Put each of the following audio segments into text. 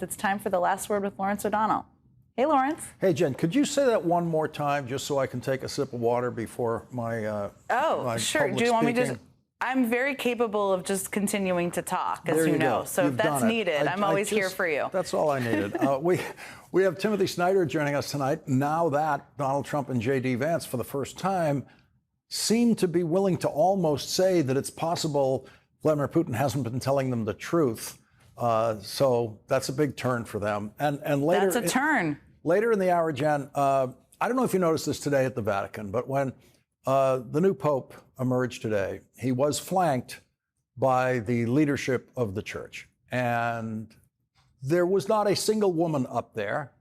It's time for the last word with Lawrence O'Donnell. Hey, Lawrence. Hey, Jen, could you say that one more time just so I can take a sip of water before my my sure. Do you want me to just... I'm very capable of just continuing to talk, as you know. So if that's needed, I'm always here for you. That's all I needed. We have Timothy Snyder joining us tonight. Now that Donald Trump and J.D. Vance, for the first time, seem to be willing to almost say that it's possible Vladimir Putin hasn't been telling them the truth. So that's a big turn for them. And later, that's a turn. Later in the hour, Jen, I don't know if you noticed this today at the Vatican, but when the new Pope emerged today, he was flanked by the leadership of the church. And there was not a single woman up there,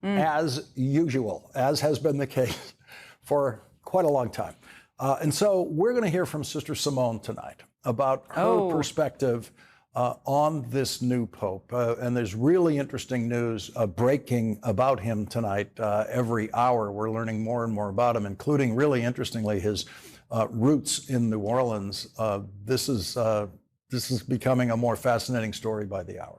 as usual, as has been the case for quite a long time. And so we're going to hear from Sister Simone tonight about her perspective on this new Pope. And there's really interesting news breaking about him tonight. Every hour we're learning more and more about him, including, really interestingly, his roots in New Orleans. This is becoming a more fascinating story by the hour.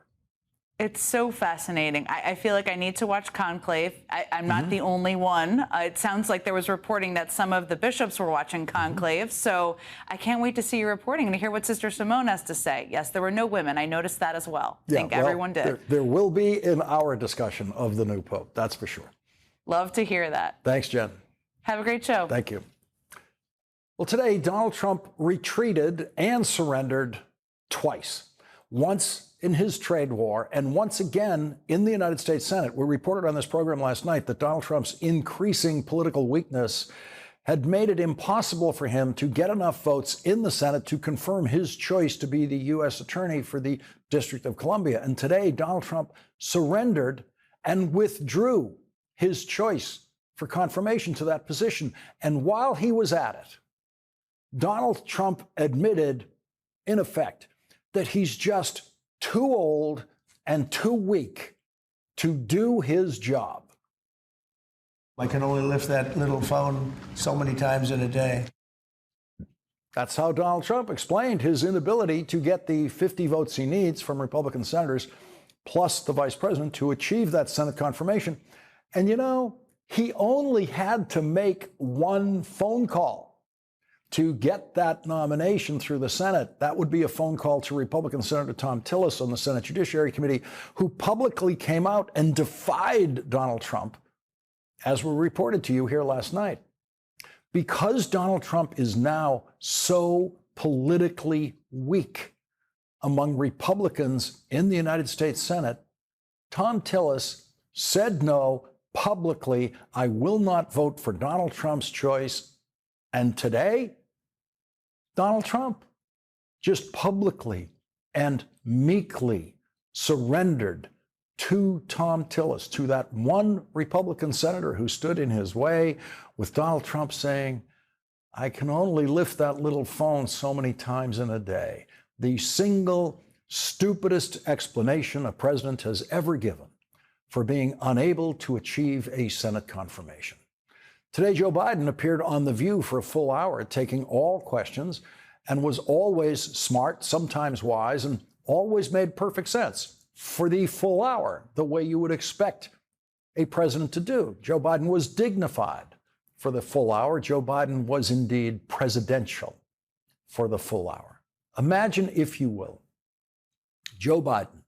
It's so fascinating. I feel like I need to watch Conclave. I'm not the only one. It sounds like there was reporting that some of the bishops were watching Conclave. So I can't wait to see your reporting and to hear what Sister Simone has to say. Yes, there were no women. I noticed that as well. I think everyone did. There will be in our discussion of the new Pope. That's for sure. Love to hear that. Thanks, Jen. Have a great show. Thank you. Well, today, Donald Trump retreated and surrendered twice. Once in his trade war, and once again in the United States Senate. We reported on this program last night that Donald Trump's increasing political weakness had made it impossible for him to get enough votes in the Senate to confirm his choice to be the U.S. Attorney for the District of Columbia. And today, Donald Trump surrendered and withdrew his choice for confirmation to that position. And while he was at it, Donald Trump admitted, in effect, that he's just too old and too weak to do his job. I can only lift that little phone so many times in a day. That's how Donald Trump explained his inability to get the 50 votes he needs from Republican senators, plus the vice president, to achieve that Senate confirmation. And you know, he only had to make one phone call to get that nomination through the Senate. That would be a phone call to Republican Senator Thom Tillis on the Senate Judiciary Committee, who publicly came out and defied Donald Trump, as we reported to you here last night. Because Donald Trump is now so politically weak among Republicans in the United States Senate, Thom Tillis said no publicly. I will not vote for Donald Trump's choice. And today, Donald Trump just publicly and meekly surrendered to Thom Tillis, to that one Republican senator who stood in his way, with Donald Trump saying, I can only lift that little phone so many times in a day. The single stupidest explanation a president has ever given for being unable to achieve a Senate confirmation. Today, Joe Biden appeared on The View for a full hour, taking all questions, and was always smart, sometimes wise, and always made perfect sense for the full hour, the way you would expect a president to do. Joe Biden was dignified for the full hour. Joe Biden was indeed presidential for the full hour. Imagine, if you will, Joe Biden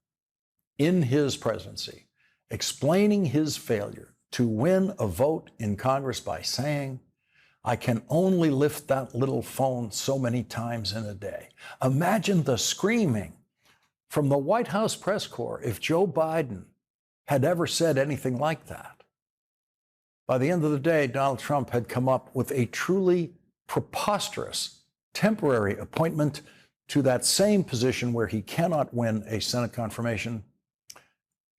in his presidency explaining his failure to win a vote in Congress by saying, I can only lift that little phone so many times in a day. Imagine the screaming from the White House press corps if Joe Biden had ever said anything like that. By the end of the day, Donald Trump had come up with a truly preposterous temporary appointment to that same position where he cannot win a Senate confirmation.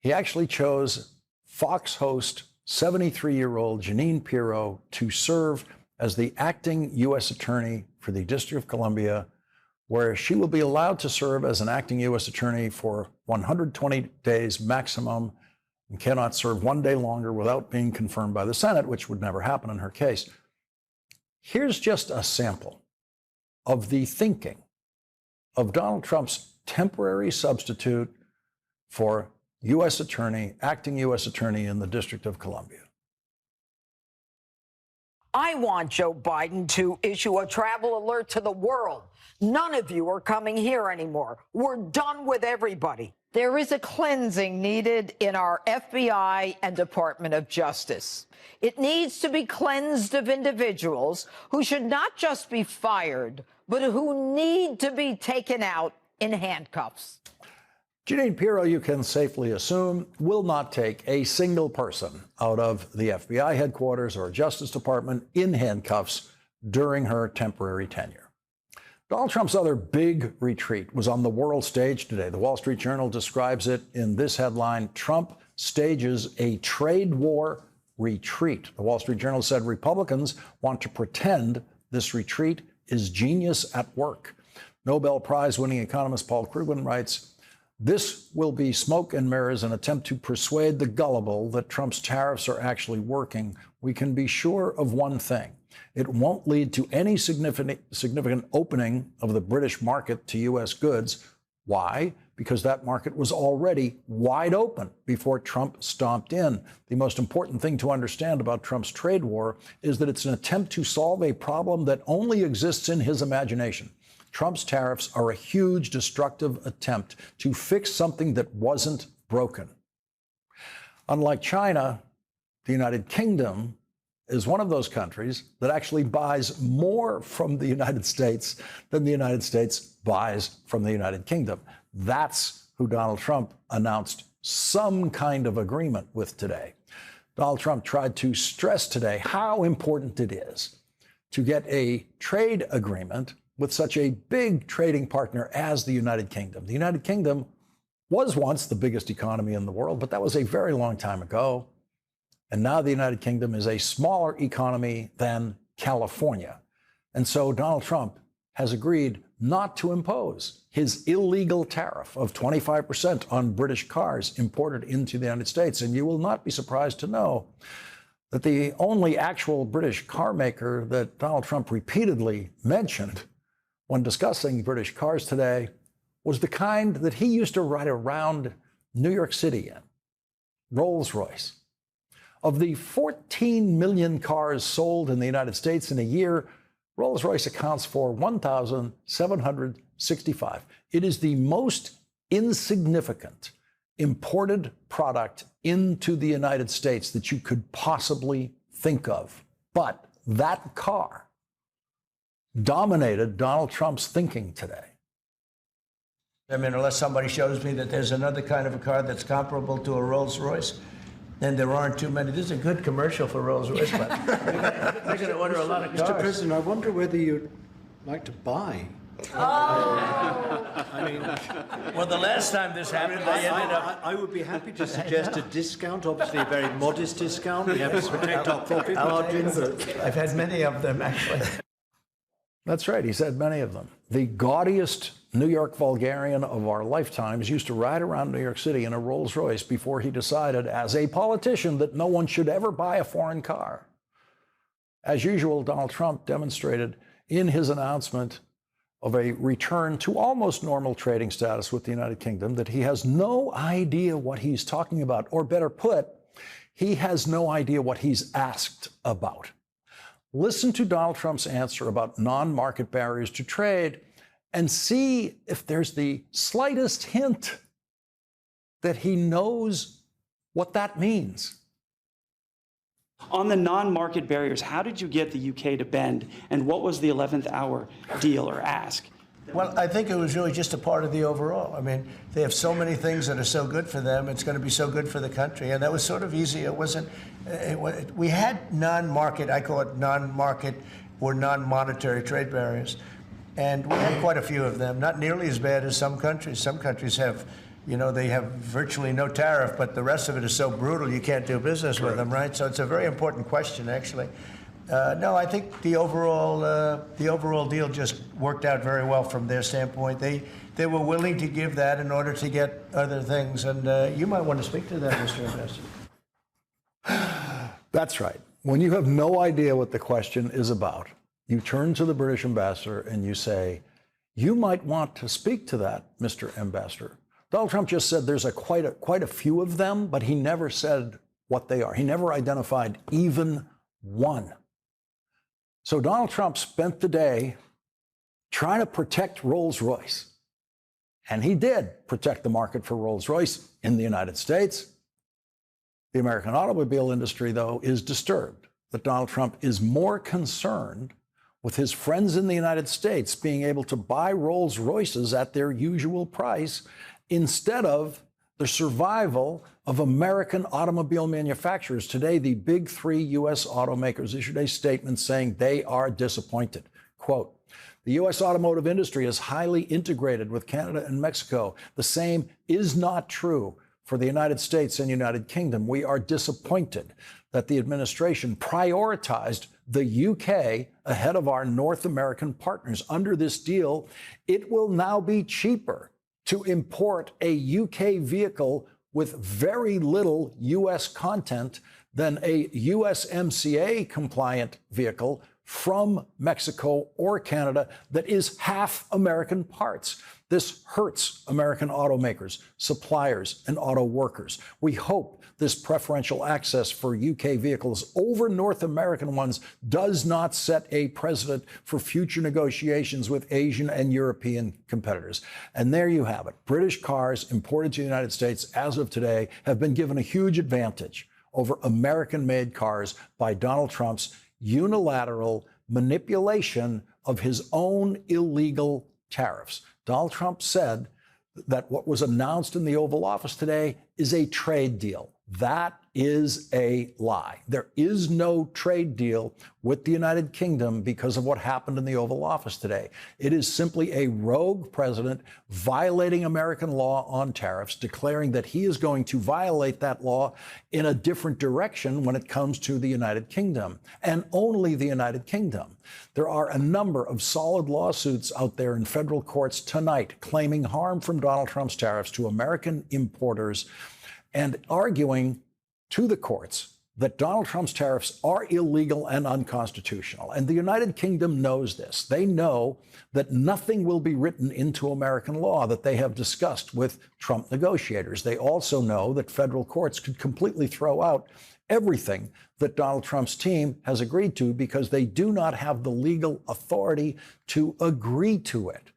He actually chose Fox host 73-year-old Jeanine Pirro to serve as the acting U.S. Attorney for the District of Columbia, where she will be allowed to serve as an acting U.S. Attorney for 120 days maximum and cannot serve one day longer without being confirmed by the Senate, which would never happen in her case. Here's just a sample of the thinking of Donald Trump's temporary substitute for U.S. attorney, acting U.S. attorney in the District of Columbia. I want Joe Biden to issue a travel alert to the world. None of you are coming here anymore. We're done with everybody. There is a cleansing needed in our FBI and Department of Justice. It needs to be cleansed of individuals who should not just be fired, but who need to be taken out in handcuffs. Jeanine Pirro, you can safely assume, will not take a single person out of the FBI headquarters or Justice Department in handcuffs during her temporary tenure. Donald Trump's other big retreat was on the world stage today. The Wall Street Journal describes it in this headline: Trump stages a trade war retreat. The Wall Street Journal said Republicans want to pretend this retreat is genius at work. Nobel Prize-winning economist Paul Krugman writes, "This will be smoke and mirrors, an attempt to persuade the gullible that Trump's tariffs are actually working. We can be sure of one thing. It won't lead to any significant opening of the British market to U.S. goods. Why? Because that market was already wide open before Trump stomped in. The most important thing to understand about Trump's trade war is that it's an attempt to solve a problem that only exists in his imagination. Trump's tariffs are a huge destructive attempt to fix something that wasn't broken." Unlike China, the United Kingdom is one of those countries that actually buys more from the United States than the United States buys from the United Kingdom. That's who Donald Trump announced some kind of agreement with today. Donald Trump tried to stress today how important it is to get a trade agreement with such a big trading partner as the United Kingdom. The United Kingdom was once the biggest economy in the world, but that was a very long time ago. And now the United Kingdom is a smaller economy than California. And so Donald Trump has agreed not to impose his illegal tariff of 25% on British cars imported into the United States. And you will not be surprised to know that the only actual British car maker that Donald Trump repeatedly mentioned when discussing British cars today was the kind that he used to ride around New York City in, Rolls-Royce. Of the 14 million cars sold in the United States in a year, Rolls-Royce accounts for 1,765. It is the most insignificant imported product into the United States that you could possibly think of. But that car dominated Donald Trump's thinking today. I mean, unless somebody shows me that there's another kind of a car that's comparable to a Rolls-Royce, then there aren't too many. This is a good commercial for Rolls-Royce, but they're going to order a lot of cars. Mr. President, I wonder whether you'd like to buy. I mean, Well, the last time this happened, they ended up... I would be happy to suggest a discount, obviously a very modest discount. We have to protect our profit margins. I've had many of them, actually. That's right. He said many of them. The gaudiest New York vulgarian of our lifetimes used to ride around New York City in a Rolls-Royce before he decided, as a politician, that no one should ever buy a foreign car. As usual, Donald Trump demonstrated in his announcement of a return to almost normal trading status with the United Kingdom that he has no idea what he's talking about, or better put, he has no idea what he's asked about. Listen to Donald Trump's answer about non-market barriers to trade and see if there's the slightest hint that he knows what that means. On the non-market barriers, how did you get the UK to bend, and what was the 11th hour deal or ask? Well, I think it was really just a part of the overall. I mean, they have so many things that are so good for them. It's going to be so good for the country. And that was sort of easy. It wasn't, we had non-market, I call it non-market or non-monetary trade barriers. And we had quite a few of them, not nearly as bad as some countries. Some countries have, you know, they have virtually no tariff, but the rest of it is so brutal you can't do business with them, right? So it's a very important question, actually. No, I think the overall deal just worked out very well from their standpoint. They were willing to give that in order to get other things, and you might want to speak to that, Mr. Ambassador. That's right. When you have no idea what the question is about, you turn to the British ambassador and you say, "You might want to speak to that, Mr. Ambassador. Donald Trump just said there's quite a few of them, but he never said what they are. He never identified even one. So Donald Trump spent the day trying to protect Rolls-Royce. And he did protect the market for Rolls-Royce in the United States. The American automobile industry, though, is disturbed that Donald Trump is more concerned with his friends in the United States being able to buy Rolls-Royces at their usual price instead of the survival of American automobile manufacturers. Today, the big three U.S. automakers issued a statement saying they are disappointed. Quote, "The U.S. automotive industry is highly integrated with Canada and Mexico. The same is not true for the United States and United Kingdom. We are disappointed that the administration prioritized the UK ahead of our North American partners. Under this deal, it will now be cheaper to import a UK vehicle with very little US content than a USMCA compliant vehicle from Mexico or Canada that is half American parts. This hurts American automakers, suppliers, and auto workers. We hope this preferential access for UK vehicles over North American ones does not set a precedent for future negotiations with Asian and European competitors." And there you have it. British cars imported to the United States as of today have been given a huge advantage over American-made cars by Donald Trump's unilateral manipulation of his own illegal tariffs. Donald Trump said that what was announced in the Oval Office today is a trade deal. That is a lie. There is no trade deal with the United Kingdom because of what happened in the Oval Office today. It is simply a rogue president violating American law on tariffs, declaring that he is going to violate that law in a different direction when it comes to the United Kingdom, and only the United Kingdom. There are a number of solid lawsuits out there in federal courts tonight claiming harm from Donald Trump's tariffs to American importers and arguing to the courts that Donald Trump's tariffs are illegal and unconstitutional. And the United Kingdom knows this. They know that nothing will be written into American law that they have discussed with Trump negotiators. They also know that federal courts could completely throw out everything that Donald Trump's team has agreed to because they do not have the legal authority to agree to it.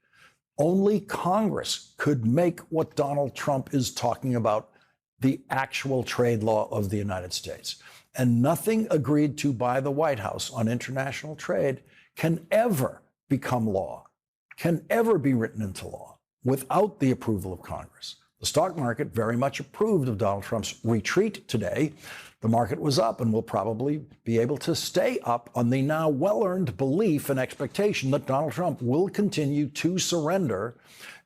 Only Congress could make what Donald Trump is talking about the actual trade law of the United States. And nothing agreed to by the White House on international trade can ever become law, can ever be written into law without the approval of Congress. The stock market very much approved of Donald Trump's retreat today. The market was up and will probably be able to stay up on the now well-earned belief and expectation that Donald Trump will continue to surrender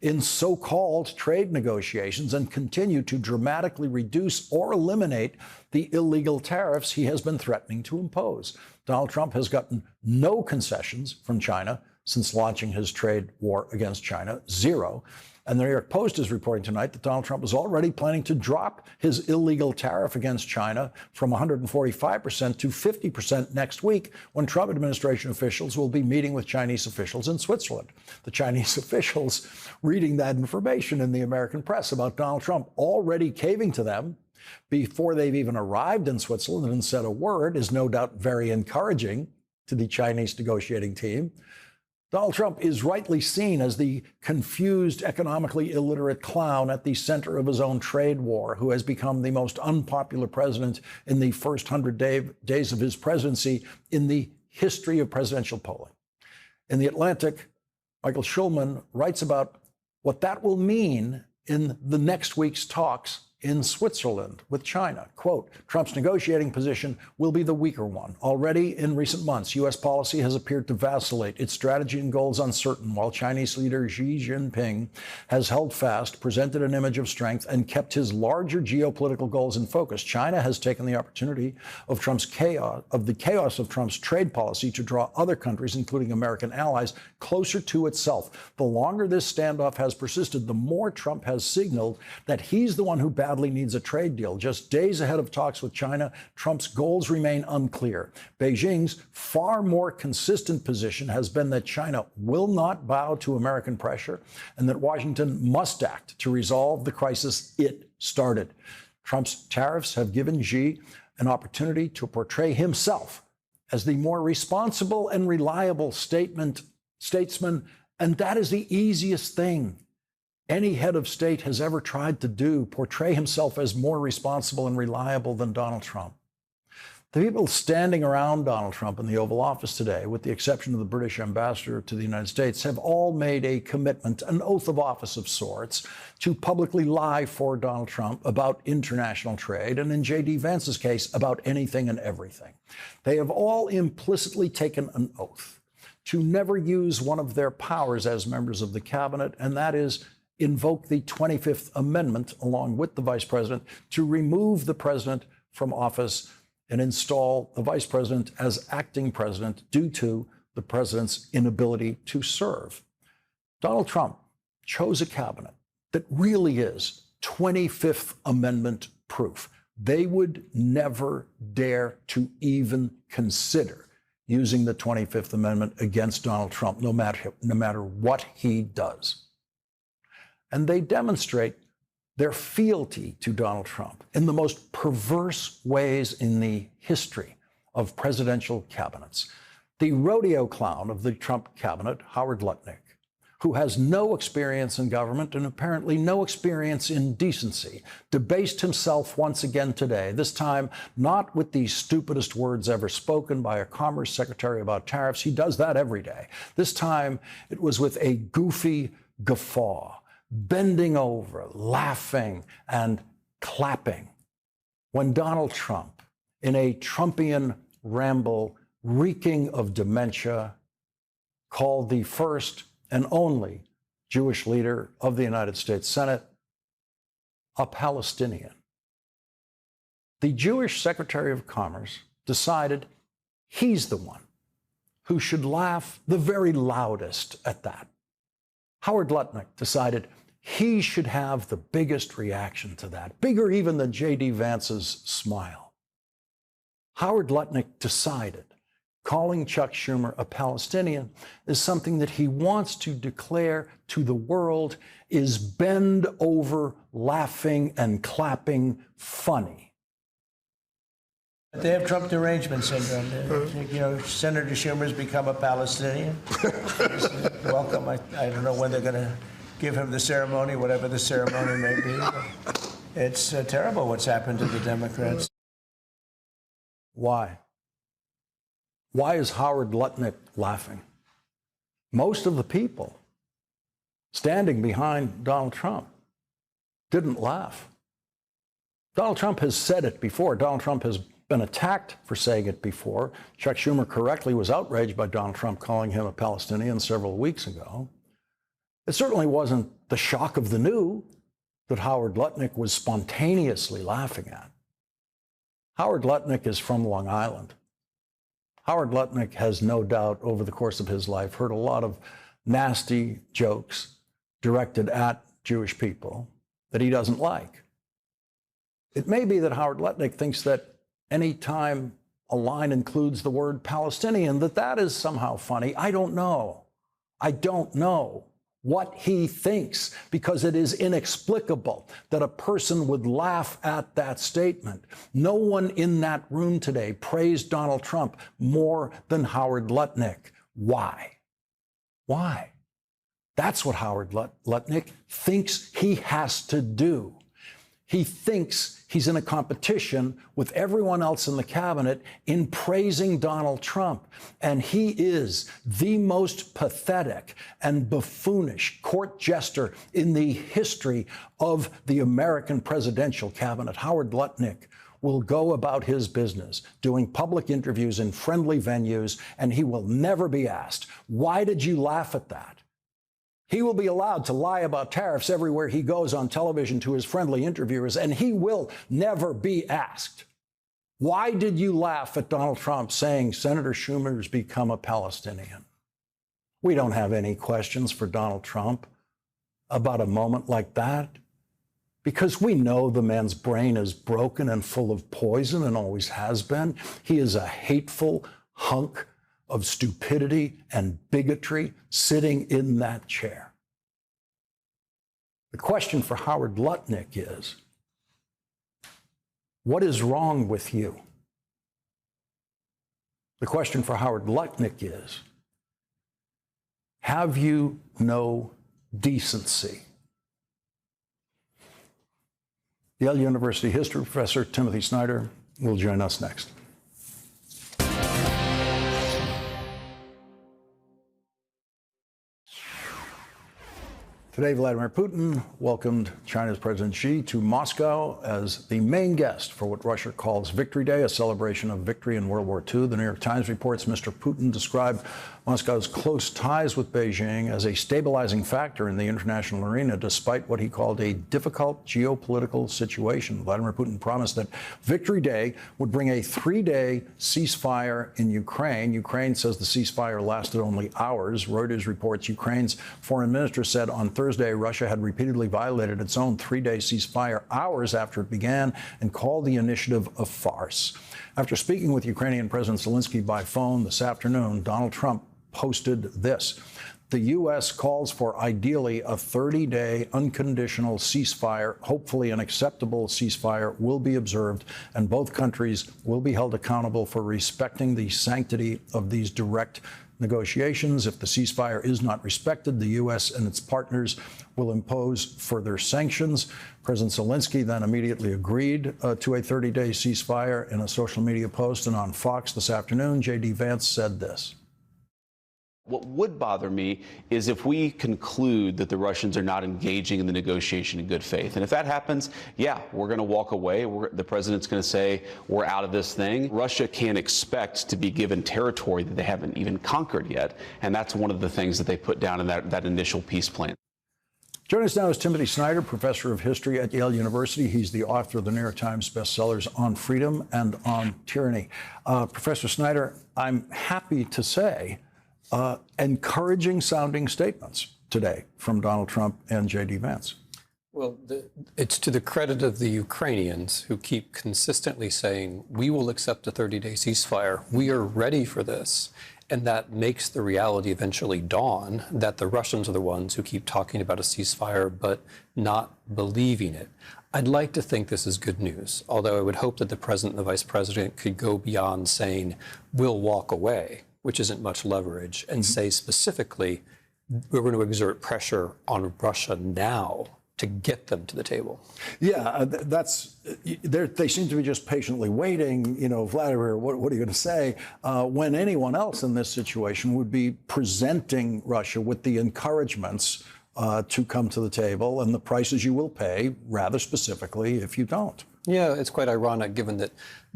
in so-called trade negotiations and continue to dramatically reduce or eliminate the illegal tariffs he has been threatening to impose. Donald Trump has gotten no concessions from China since launching his trade war against China, zero. And the New York Post is reporting tonight that Donald Trump is already planning to drop his illegal tariff against China from 145% to 50% next week when Trump administration officials will be meeting with Chinese officials in Switzerland. The Chinese officials reading that information in the American press about Donald Trump already caving to them before they've even arrived in Switzerland and said a word is no doubt very encouraging to the Chinese negotiating team. Donald Trump is rightly seen as the confused, economically illiterate clown at the center of his own trade war, who has become the most unpopular president in the first 100 days of his presidency in the history of presidential polling. In The Atlantic, Michael Schulman writes about what that will mean in the next week's talks in Switzerland with China. Quote, Trump's negotiating position will be the weaker one. Already in recent months, U.S. policy has appeared to vacillate, its strategy and goals uncertain, while Chinese leader Xi Jinping has held fast, presented an image of strength, and kept his larger geopolitical goals in focus. China has taken the opportunity of the chaos of Trump's trade policy to draw other countries, including American allies, closer to itself. The longer this standoff has persisted, the more Trump has signaled that he's the one who badly needs a trade deal. Just days ahead of talks with China, Trump's goals remain unclear. Beijing's far more consistent position has been that China will not bow to American pressure and that Washington must act to resolve the crisis it started. Trump's tariffs have given Xi an opportunity to portray himself as the more responsible and reliable statesman, and that is the easiest thing any head of state has ever tried to do, portray himself as more responsible and reliable than Donald Trump. The people standing around Donald Trump in the Oval Office today, with the exception of the British ambassador to the United States, have all made a commitment, an oath of office of sorts, to publicly lie for Donald Trump about international trade, and in J.D. Vance's case, about anything and everything. They have all implicitly taken an oath to never use one of their powers as members of the cabinet, and that is invoke the 25th Amendment, along with the vice president, to remove the president from office and install the vice president as acting president due to the president's inability to serve. Donald Trump chose a cabinet that really is 25th Amendment proof. They would never dare to even consider using the 25th Amendment against Donald Trump, no matter what he does. And they demonstrate their fealty to Donald Trump in the most perverse ways in the history of presidential cabinets. The rodeo clown of the Trump cabinet, Howard Lutnick, who has no experience in government and apparently no experience in decency, debased himself once again today, this time not with the stupidest words ever spoken by a Commerce Secretary about tariffs. He does that every day. This time it was with a goofy guffaw, bending over, laughing, and clapping when Donald Trump, in a Trumpian ramble reeking of dementia, called the first and only Jewish leader of the United States Senate a Palestinian. The Jewish Secretary of Commerce decided he's the one who should laugh the very loudest at that. Howard Lutnick decided he should have the biggest reaction to that, bigger even than J.D. Vance's smile. Howard Lutnick decided calling Chuck Schumer a Palestinian is something that he wants to declare to the world is bend over, laughing and clapping funny. They have Trump derangement syndrome. You know, Senator Schumer's become a Palestinian. Welcome. I don't know when they're going to give him the ceremony, whatever the ceremony may be. It's terrible what's happened to the Democrats. Why? Why is Howard Lutnick laughing? Most of the people standing behind Donald Trump didn't laugh. Donald Trump has said it before. Donald Trump has been attacked for saying it before. Chuck Schumer correctly was outraged by Donald Trump calling him a Palestinian several weeks ago. It certainly wasn't the shock of the new that Howard Lutnick was spontaneously laughing at. Howard Lutnick is from Long Island. Howard Lutnick has no doubt over the course of his life heard a lot of nasty jokes directed at Jewish people that he doesn't like. It may be that Howard Lutnick thinks that any time a line includes the word Palestinian, that is somehow funny. I don't know. I don't know what he thinks, because it is inexplicable that a person would laugh at that statement. No one in that room today praised Donald Trump more than Howard Lutnick. Why? Why? That's what Howard Lutnick thinks he has to do. He thinks he's in a competition with everyone else in the cabinet in praising Donald Trump. And he is the most pathetic and buffoonish court jester in the history of the American presidential cabinet. Howard Lutnick will go about his business doing public interviews in friendly venues, and he will never be asked, why did you laugh at that? He will be allowed to lie about tariffs everywhere he goes on television to his friendly interviewers, and he will never be asked, why did you laugh at Donald Trump saying Senator Schumer's become a Palestinian? We don't have any questions for Donald Trump about a moment like that. because we know the man's brain is broken and full of poison and always has been. He is a hateful hunk of stupidity and bigotry sitting in that chair. The question for Howard Lutnick is, what is wrong with you? The question for Howard Lutnick is, have you no decency? Yale University history professor Timothy Snyder will join us next. Today, Vladimir Putin welcomed China's President Xi to Moscow as the main guest for what Russia calls Victory Day, a celebration of victory in World War II. The New York Times reports Mr. Putin described Moscow's close ties with Beijing as a stabilizing factor in the international arena, despite what he called a difficult geopolitical situation. Vladimir Putin promised that Victory Day would bring a 3-day ceasefire in Ukraine. Ukraine says the ceasefire lasted only hours. Reuters reports Ukraine's foreign minister said on Thursday Russia had repeatedly violated its own 3-day ceasefire hours after it began and called the initiative a farce. After speaking with Ukrainian President Zelensky by phone this afternoon, Donald Trump posted this. The U.S. calls for ideally a 30-day unconditional ceasefire. Hopefully an acceptable ceasefire will be observed, and both countries will be held accountable for respecting the sanctity of these direct negotiations. If the ceasefire is not respected, the U.S. and its partners will impose further sanctions. President Zelensky then immediately agreed to a 30-day ceasefire in a social media post, and on Fox this afternoon, J.D. Vance said this. What would bother me is if we conclude that the Russians are not engaging in the negotiation in good faith. And if that happens, yeah, we're going to walk away. The president's going to say, we're out of this thing. Russia can't expect to be given territory that they haven't even conquered yet. And that's one of the things that they put down in that initial peace plan. Joining us now is Timothy Snyder, professor of history at Yale University. He's the author of the New York Times bestsellers On Freedom and On Tyranny. Professor Snyder, I'm happy to say encouraging sounding statements today from Donald Trump and J.D. Vance. Well, it's to the credit of the Ukrainians who keep consistently saying, we will accept a 30-day ceasefire. We are ready for this. And that makes the reality eventually dawn that the Russians are the ones who keep talking about a ceasefire but not believing it. I'd like to think this is good news, although I would hope that the president and the vice president could go beyond saying, we'll walk away, which isn't much leverage, and say specifically, we're going to exert pressure on Russia now to get them to the table. Yeah, they seem to be just patiently waiting. You know, Vladimir, what are you going to say? When anyone else in this situation would be presenting Russia with the encouragements to come to the table and the prices you will pay, rather specifically, if you don't. Yeah, it's quite ironic given that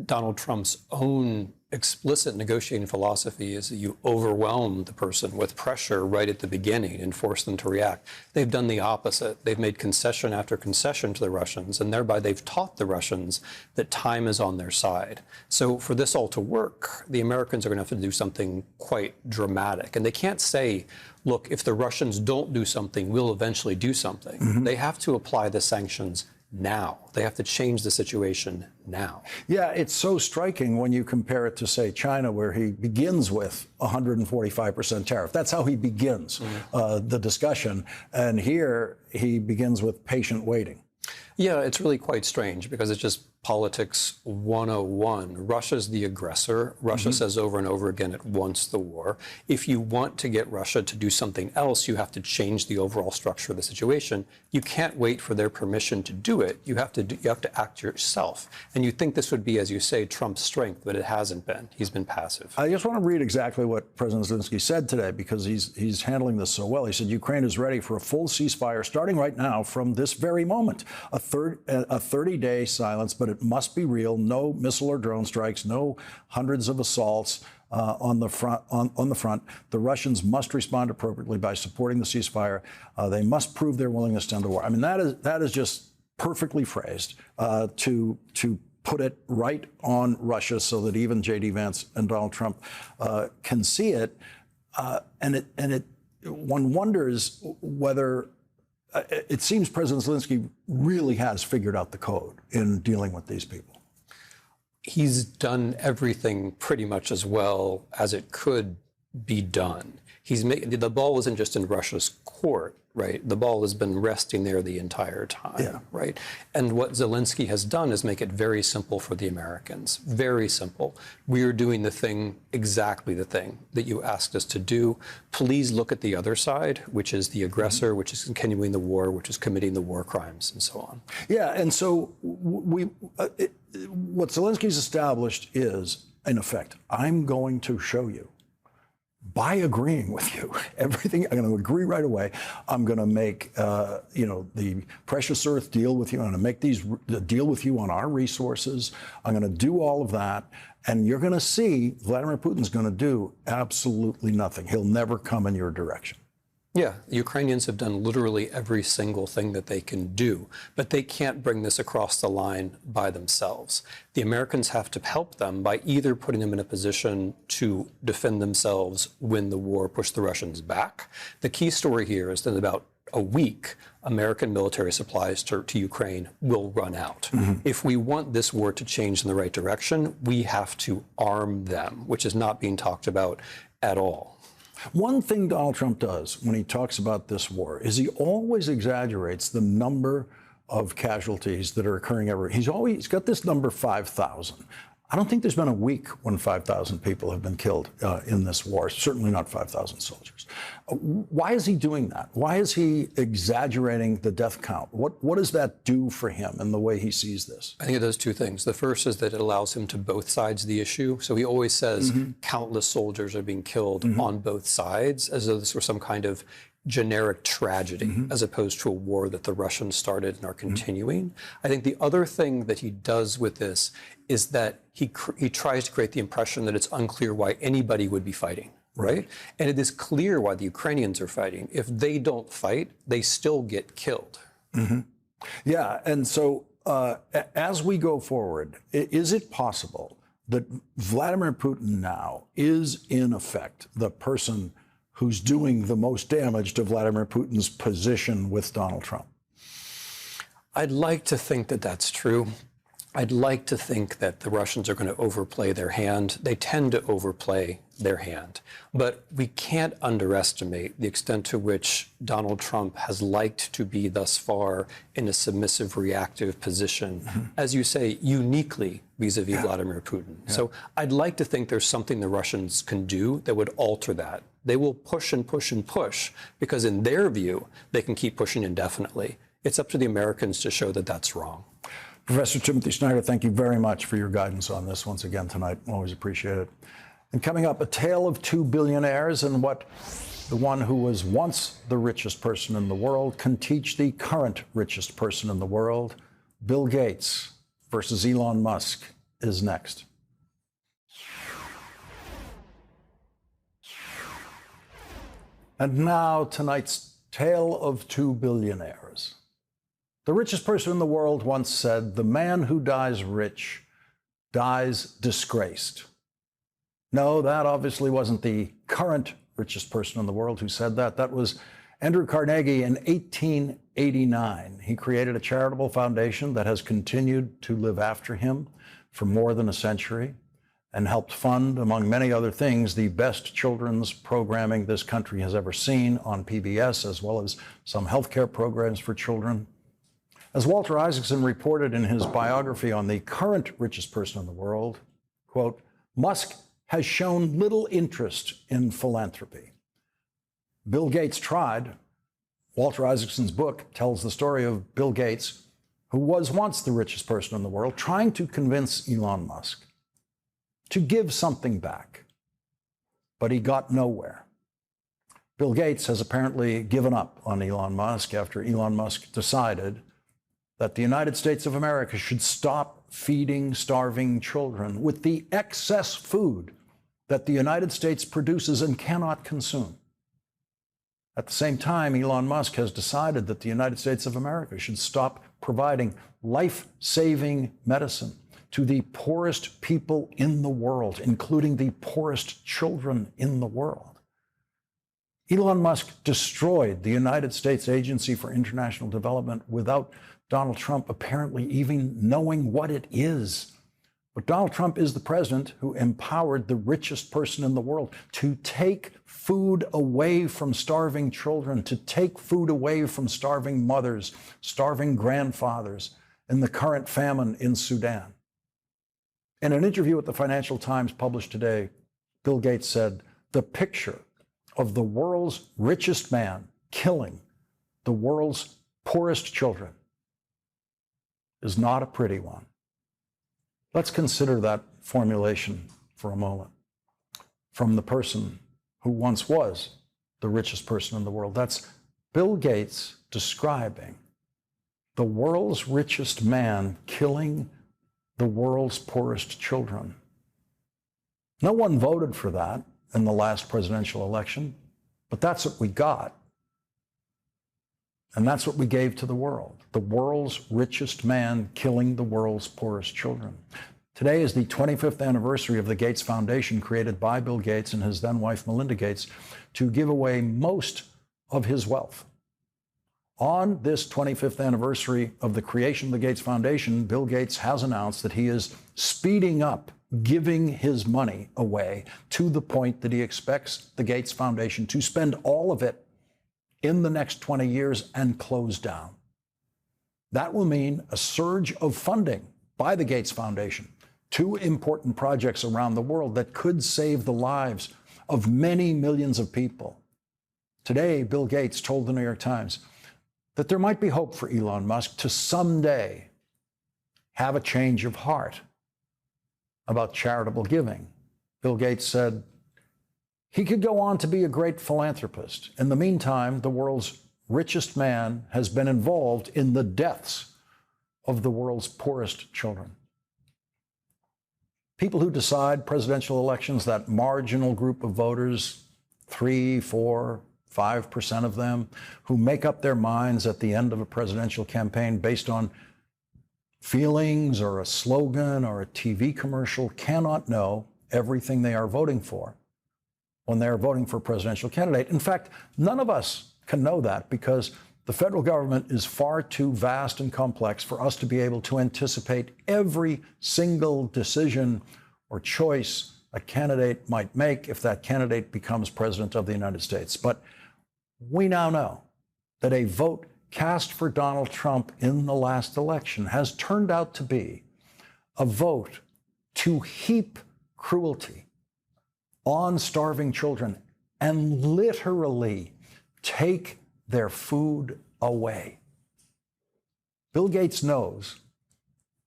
Donald Trump's own explicit negotiating philosophy is that you overwhelm the person with pressure right at the beginning and force them to react. They've done the opposite. They've made concession after concession to the Russians, and thereby they've taught the Russians that time is on their side. So for this all to work, the Americans are going to have to do something quite dramatic. And they can't say, look, if the Russians don't do something, we'll eventually do something. Mm-hmm. They have to apply the sanctions now. They have to change the situation now. Yeah, it's so striking when you compare it to, say, China, where he begins with 145% tariff. That's how he begins the discussion. And here he begins with patient waiting. Yeah, it's really quite strange because it's just politics 101. Russia's the aggressor. Russia says over and over again it wants the war. If you want to get Russia to do something else, you have to change the overall structure of the situation. You can't wait for their permission to do it. You have to act yourself. And you think this would be, as you say, Trump's strength, but it hasn't been. He's been passive. I just want to read exactly what President Zelensky said today because he's handling this so well. He said Ukraine is ready for a full ceasefire starting right now from this very moment. A 30-day silence, but it must be real. No missile or drone strikes, no hundreds of assaults on the front. The Russians must respond appropriately by supporting the ceasefire. They must prove their willingness to end the war. I mean, that is just perfectly phrased to put it right on Russia so that even J.D. Vance and Donald Trump can see it. And one wonders whether it seems President Zelensky really has figured out the code in dealing with these people. He's done everything pretty much as well as it could be done. The ball isn't just in Russia's court, right? The ball has been resting there the entire time, right? And what Zelensky has done is make it very simple for the Americans. Very simple. We are doing exactly the thing that you asked us to do. Please look at the other side, which is the aggressor, which is continuing the war, which is committing the war crimes, and so on. Yeah, and so what Zelensky's established is, in effect, I'm going to show you, by agreeing with you, everything, I'm going to agree right away. I'm going to make, the precious earth deal with you. I'm going to make the deal with you on our resources. I'm going to do all of that. And you're going to see Vladimir Putin's going to do absolutely nothing. He'll never come in your direction. Yeah, the Ukrainians have done literally every single thing that they can do, but they can't bring this across the line by themselves. The Americans have to help them by either putting them in a position to defend themselves, win the war, push the Russians back. The key story here is that in about a week, American military supplies to Ukraine will run out. If we want this war to change in the right direction, we have to arm them, which is not being talked about at all. One thing Donald Trump does when he talks about this war is he always exaggerates the number of casualties that are occurring every. He's got this number 5,000. I don't think there's been a week when 5,000 people have been killed in this war. Certainly not 5,000 soldiers. Why is he doing that? Why is he exaggerating the death count? What does that do for him in the way he sees this? I think it does two things. The first is that it allows him to both sides of the issue. So he always says countless soldiers are being killed on both sides, as though this were some kind of generic tragedy, as opposed to a war that the Russians started and are continuing. I think the other thing that he does with this is that he tries to create the impression that it's unclear why anybody would be fighting, right? And it is clear why the Ukrainians are fighting. If they don't fight, they still get killed. Yeah, and so as we go forward, is it possible that Vladimir Putin now is, in effect, the person who's doing the most damage to Vladimir Putin's position with Donald Trump? I'd like to think that that's true. I'd like to think that the Russians are going to overplay their hand. They tend to overplay their hand. But we can't underestimate the extent to which Donald Trump has liked to be thus far in a submissive, reactive position, as you say, uniquely vis-a-vis Vladimir Putin. So I'd like to think there's something the Russians can do that would alter that. They will push and push and push because in their view, they can keep pushing indefinitely. It's up to the Americans to show that that's wrong. Professor Timothy Snyder, thank you very much for your guidance on this once again tonight. Always appreciate it. And coming up, a tale of two billionaires and what the one who was once the richest person in the world can teach the current richest person in the world. Bill Gates versus Elon Musk is next. And now tonight's tale of two billionaires. The richest person in the world once said, "The man who dies rich dies disgraced." No, that obviously wasn't the current richest person in the world who said that. That was Andrew Carnegie in 1889. He created a charitable foundation that has continued to live after him for more than a century and helped fund, among many other things, the best children's programming this country has ever seen on PBS, as well as some healthcare programs for children. As Walter Isaacson reported in his biography on the current richest person in the world, quote, Musk has shown little interest in philanthropy. Bill Gates tried. Walter Isaacson's book tells the story of Bill Gates, who was once the richest person in the world, trying to convince Elon Musk to give something back. But he got nowhere. Bill Gates has apparently given up on Elon Musk after Elon Musk decided that the United States of America should stop feeding starving children with the excess food that the United States produces and cannot consume. At the same time, Elon Musk has decided that the United States of America should stop providing life-saving medicine to the poorest people in the world, including the poorest children in the world. Elon Musk destroyed the United States Agency for International Development without Donald Trump apparently even knowing what it is. But Donald Trump is the president who empowered the richest person in the world to take food away from starving children, to take food away from starving mothers, starving grandfathers in the current famine in Sudan. In an interview with the Financial Times published today, Bill Gates said, "The picture of the world's richest man killing the world's poorest children is not a pretty one." Let's consider that formulation for a moment from the person who once was the richest person in the world. That's Bill Gates describing the world's richest man killing the world's poorest children. No one voted for that in the last presidential election, but that's what we got. And that's what we gave to the world's richest man killing the world's poorest children. Today is the 25th anniversary of the Gates Foundation, created by Bill Gates and his then wife, Melinda Gates, to give away most of his wealth. On this 25th anniversary of the creation of the Gates Foundation, Bill Gates has announced that he is speeding up giving his money away to the point that he expects the Gates Foundation to spend all of it in the next 20 years and close down. That will mean a surge of funding by the Gates Foundation to important projects around the world that could save the lives of many millions of people. Today, Bill Gates told the New York Times that there might be hope for Elon Musk to someday have a change of heart about charitable giving. Bill Gates said he could go on to be a great philanthropist. In the meantime, the world's richest man has been involved in the deaths of the world's poorest children. People who decide presidential elections, that marginal group of voters, 3, 4, 5% of them, who make up their minds at the end of a presidential campaign based on feelings or a slogan or a TV commercial, cannot know everything they are voting for when they are voting for a presidential candidate. In fact, none of us can know that because the federal government is far too vast and complex for us to be able to anticipate every single decision or choice a candidate might make if that candidate becomes president of the United States. But we now know that a vote cast for Donald Trump in the last election has turned out to be a vote to heap cruelty on starving children and literally take their food away. Bill Gates knows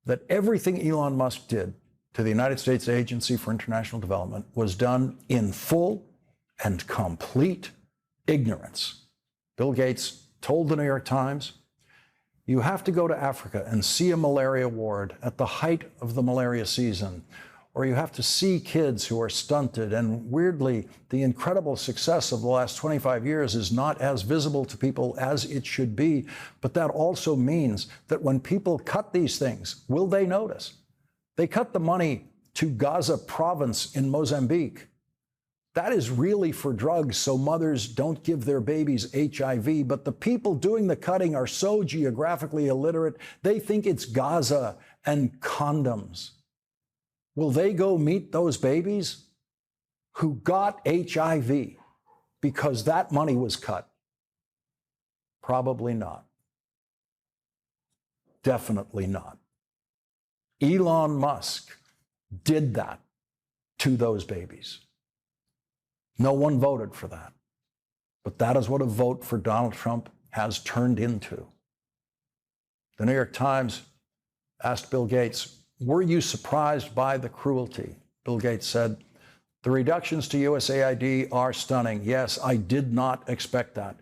that everything Elon Musk did to the United States Agency for International Development was done in full and complete ignorance. Bill Gates told the New York Times, "You have to go to Africa and see a malaria ward at the height of the malaria season, or you have to see kids who are stunted." And weirdly, the incredible success of the last 25 years is not as visible to people as it should be. But that also means that when people cut these things, will they notice? They cut the money to Gaza province in Mozambique. That is really for drugs so mothers don't give their babies HIV. But the people doing the cutting are so geographically illiterate, they think it's Gaza and condoms. Will they go meet those babies who got HIV because that money was cut? Probably not. Definitely not. Elon Musk did that to those babies. No one voted for that. But that is what a vote for Donald Trump has turned into. The New York Times asked Bill Gates, "Were you surprised by the cruelty?" Bill Gates said, "The reductions to USAID are stunning. Yes, I did not expect that.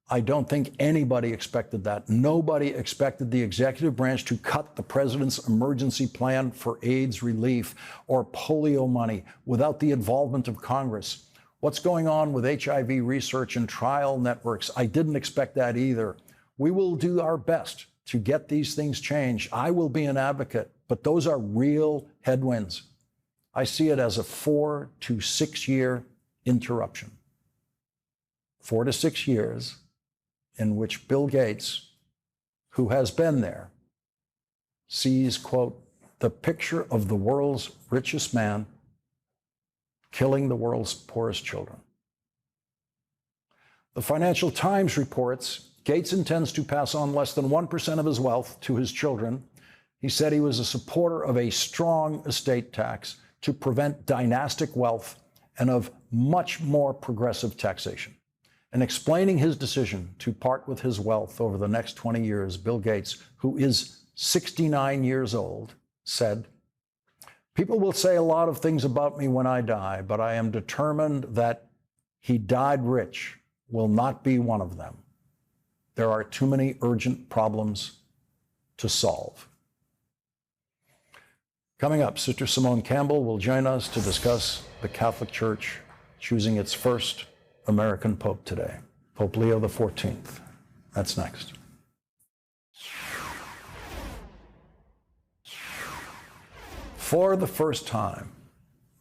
I don't think anybody expected that. Nobody expected the executive branch to cut the president's emergency plan for AIDS relief or polio money without the involvement of Congress. What's going on with HIV research and trial networks? I didn't expect that either. We will do our best to get these things changed. I will be an advocate, but those are real headwinds. I see it as a 4 to 6 year interruption." 4 to 6 years in which Bill Gates, who has been there, sees, quote, the picture of the world's richest man killing the world's poorest children. The Financial Times reports Gates intends to pass on less than 1% of his wealth to his children. He said he was a supporter of a strong estate tax to prevent dynastic wealth and of much more progressive taxation. In explaining his decision to part with his wealth over the next 20 years, Bill Gates, who is 69 years old, said, "People will say a lot of things about me when I die, but I am determined that he died rich will not be one of them. There are too many urgent problems to solve." Coming up, Sister Simone Campbell will join us to discuss the Catholic Church choosing its first American Pope today, Pope Leo XIV. That's next. For the first time,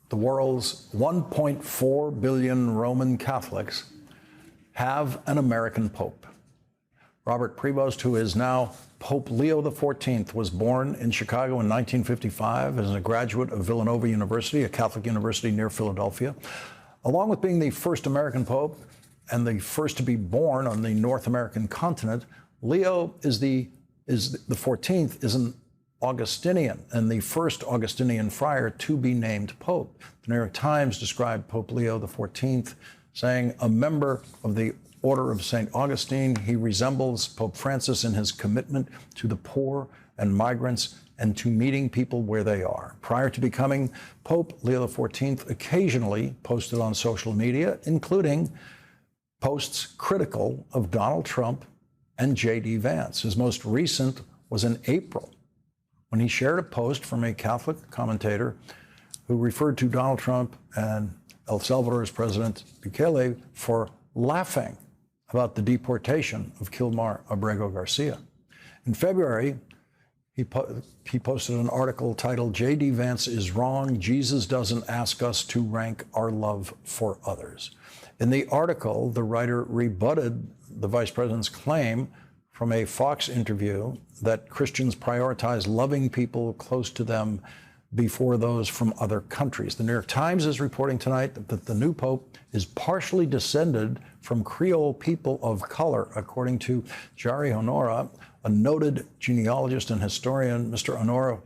the world's 1.4 billion Roman Catholics have an American Pope. Robert Prevost, who is now Pope Leo XIV, was born in Chicago in 1955 as a graduate of Villanova University, a Catholic university near Philadelphia. Along with being the first American Pope and the first to be born on the North American continent, Leo the 14th is an Augustinian and the first Augustinian friar to be named Pope. The New York Times described Pope Leo XIV saying, a member of the Order of St. Augustine, he resembles Pope Francis in his commitment to the poor and migrants and to meeting people where they are. Prior to becoming Pope, Leo XIV occasionally posted on social media, including posts critical of Donald Trump and J.D. Vance. His most recent was in April, when he shared a post from a Catholic commentator who referred to Donald Trump and El Salvador's President Bukele for laughing about the deportation of Kilmar Abrego Garcia. In February, he posted an article titled, "J.D. Vance is wrong. Jesus doesn't ask us to rank our love for others." In the article, the writer rebutted the vice president's claim from a Fox interview that Christians prioritize loving people close to them before those from other countries. The New York Times is reporting tonight that the new pope is partially descended from Creole people of color, according to Jari Honora, a noted genealogist and historian. Mr. Honora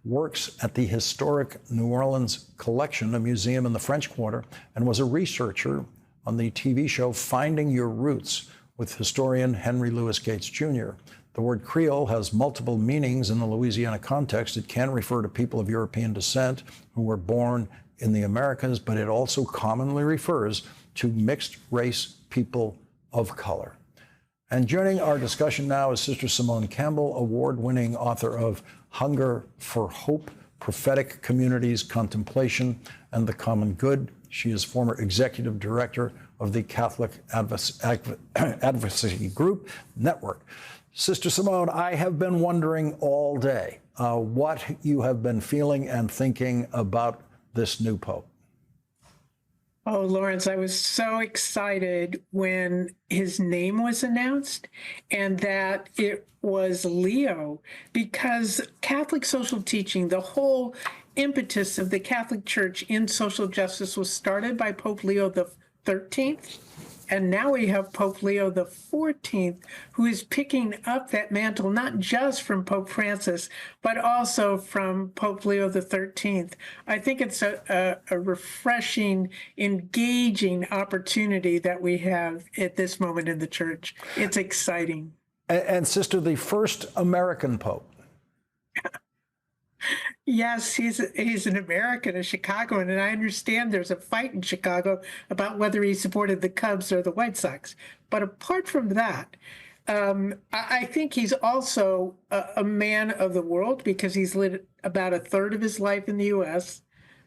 works at the historic New Orleans Collection, a museum in the French Quarter, and was a researcher on the TV show Finding Your Roots with historian Henry Louis Gates Jr. The word Creole has multiple meanings in the Louisiana context. It can refer to people of European descent who were born in the Americas, but it also commonly refers to mixed race people of color. And joining our discussion now is Sister Simone Campbell, award-winning author of Hunger for Hope, Prophetic Communities, Contemplation, and the Common Good. She is former executive director of the Catholic Advocacy Group Network. Sister Simone, I have been wondering all day what you have been feeling and thinking about this new pope. Oh, Lawrence, I was so excited when his name was announced and that it was Leo, because Catholic social teaching, the whole impetus of the Catholic Church in social justice, was started by Pope Leo XIII. And now we have Pope Leo XIV, who is picking up that mantle, not just from Pope Francis, but also from Pope Leo XIII. I think it's a refreshing, engaging opportunity that we have at this moment in the Church. It's exciting. And Sister, the first American Pope. Yes, he's an American, a Chicagoan, and I understand there's a fight in Chicago about whether he supported the Cubs or the White Sox. But apart from that, I think he's also a man of the world, because he's lived about a third of his life in the U.S.,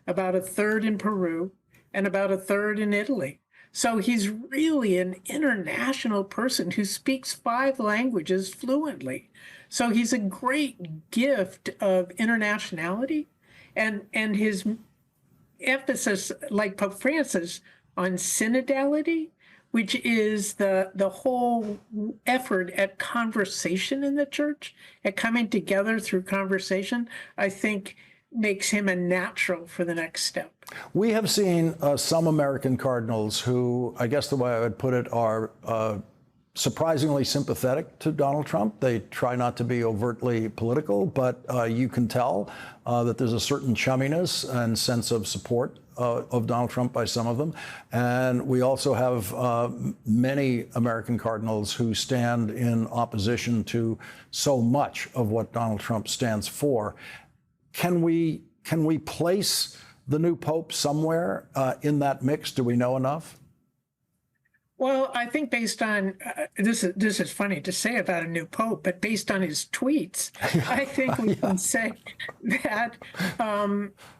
about a third in Peru, and about a third in Italy. So he's really an international person who speaks 5 languages fluently. So he's a great gift of internationality, and his emphasis, like Pope Francis, on synodality, which is the whole effort at conversation in the church, at coming together through conversation, I think makes him a natural for the next step. We have seen some American cardinals who, I guess the way I would put it, are surprisingly sympathetic to Donald Trump. They try not to be overtly political, but you can tell that there's a certain chumminess and sense of support of Donald Trump by some of them. And we also have many American cardinals who stand in opposition to so much of what Donald Trump stands for. Can we place the new pope somewhere in that mix? Do we know enough? Well, I think based on this is funny to say about a new pope, but based on his tweets, I think we can say that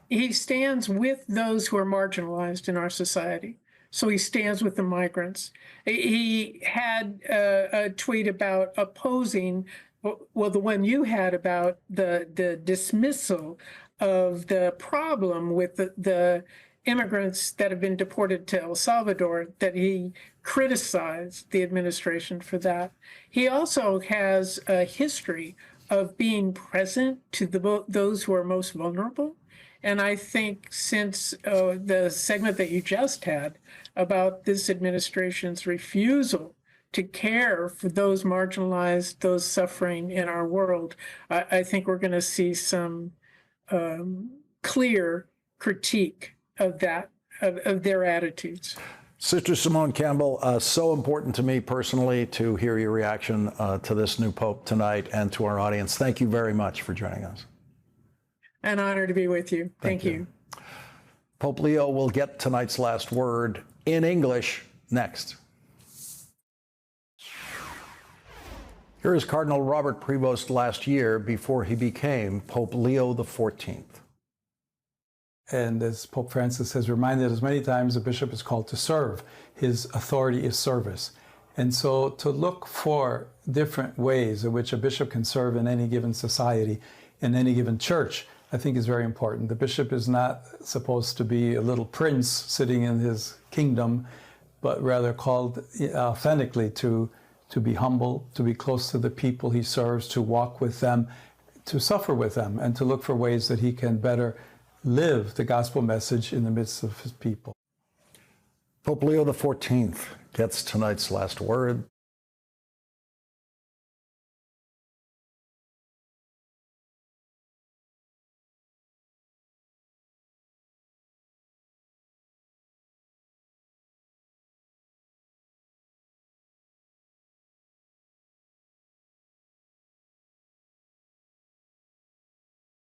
he stands with those who are marginalized in our society. So he stands with the migrants. He had a tweet about opposing, well, the one you had about the dismissal of the problem with the immigrants that have been deported to El Salvador, that he criticized the administration for that. He also has a history of being present to those who are most vulnerable. And I think since the segment that you just had about this administration's refusal to care for those marginalized, those suffering in our world, I think we're going to see some clear critique of that, of their attitudes. Sister Simone Campbell, so important to me personally to hear your reaction to this new pope tonight, and to our audience. Thank you very much for joining us. An honor to be with you. Thank you. Pope Leo will get tonight's last word in English next. Here is Cardinal Robert Prevost last year before he became Pope Leo XIV. And as Pope Francis has reminded us many times, a bishop is called to serve. His authority is service. And so to look for different ways in which a bishop can serve in any given society, in any given church, I think is very important. The bishop is not supposed to be a little prince sitting in his kingdom, but rather called authentically to be humble, to be close to the people he serves, to walk with them, to suffer with them, and to look for ways that he can better live the gospel message in the midst of his people. Pope Leo XIV gets tonight's last word.